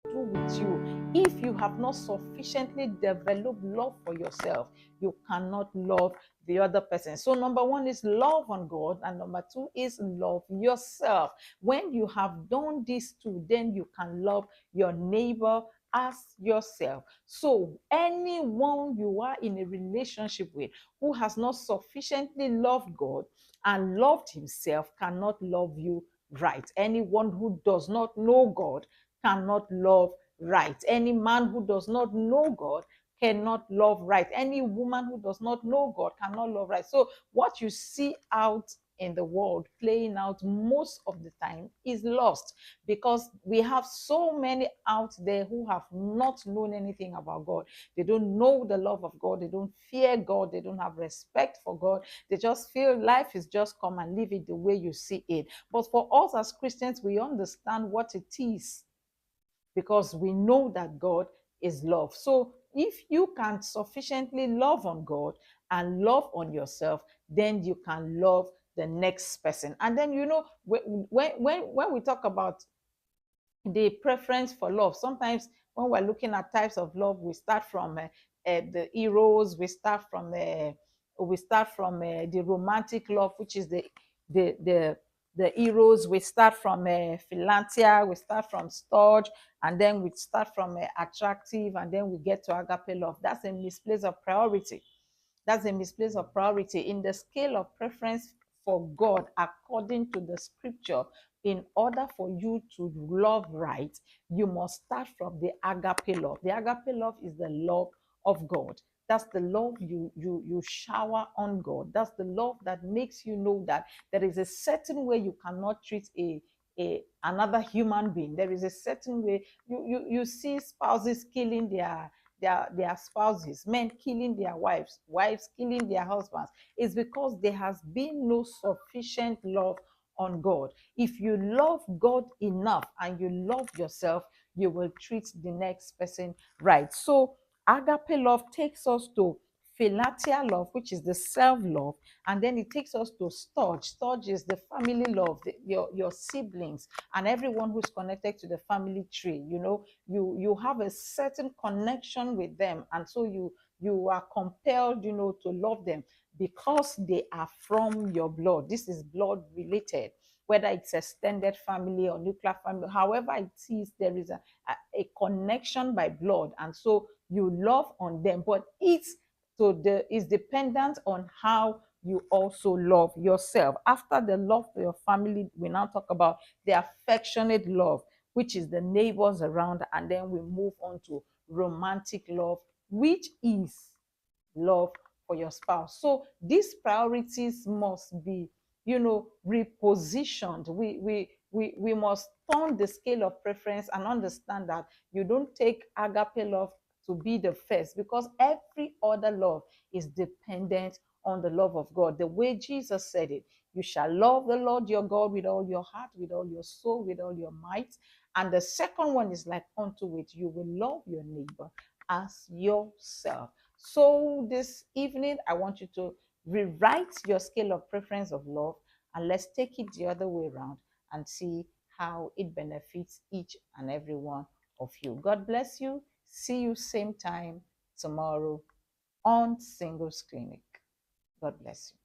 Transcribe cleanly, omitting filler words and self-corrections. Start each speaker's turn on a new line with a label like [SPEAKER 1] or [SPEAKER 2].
[SPEAKER 1] do with you. If you have not sufficiently developed love for yourself, you cannot love the other person. So number one is love on God, and number two is love yourself. When you have done these two, then you can love your neighbor as yourself. So anyone you are in a relationship with who has not sufficiently loved God and loved himself cannot love you right. Anyone who does not know God cannot love right. Any man who does not know God cannot love right. Any woman who does not know God cannot love right. So what you see out in the world playing out most of the time is lost, because we have so many out there who have not known anything about God. They don't know the love of God. They don't fear God. They don't have respect for God. They just feel life is just come and live it the way you see it. But for us as Christians, we understand what it is, because we know that God is love. So if you can sufficiently love on God and love on yourself, then you can love the next person. And then, when we talk about the preference for love, sometimes when we're looking at types of love, we start from the eros, we start from the romantic love, which is the the the eros. We start from philanthia, we start from storge, and then we start from attractive, and then we get to agape love. That's a misplace of priority. That's a misplace of priority in the scale of preference for God according to the scripture. In order for you to love right, you must start from the agape love. The agape love is the love of God. That's the love you shower on God. That's the love that makes you know that there is a certain way you cannot treat another human being. There is a certain way you see spouses killing their spouses, men killing their wives, wives killing their husbands. It's because there has been no sufficient love on God. If you love God enough and you love yourself, you will treat the next person right. So agape love takes us to philatia love, which is the self-love, and then it takes us to storge. Storge is the family love, your siblings and everyone who's connected to the family tree. You have a certain connection with them, and so you are compelled, to love them because they are from your blood. This is blood related, whether it's extended family or nuclear family, however it is, there is a connection by blood, and so you love on them. But it's dependent on how you also love yourself. After the love for your family, we now talk about the affectionate love, which is the neighbors around, and then we move on to romantic love, which is love for your spouse. So these priorities must be, repositioned. We must turn the scale of preference and understand that you don't take agape love to be the first, because every other love is dependent on the love of God. The way Jesus said it, you shall love the Lord your God with all your heart, with all your soul, with all your might. And the second one is like unto it, you will love your neighbor as yourself. So this evening, I want you to rewrite your scale of preference of love, and let's take it the other way around and see how it benefits each and every one of you. God bless you. See you same time tomorrow on Singles Clinic. God bless you.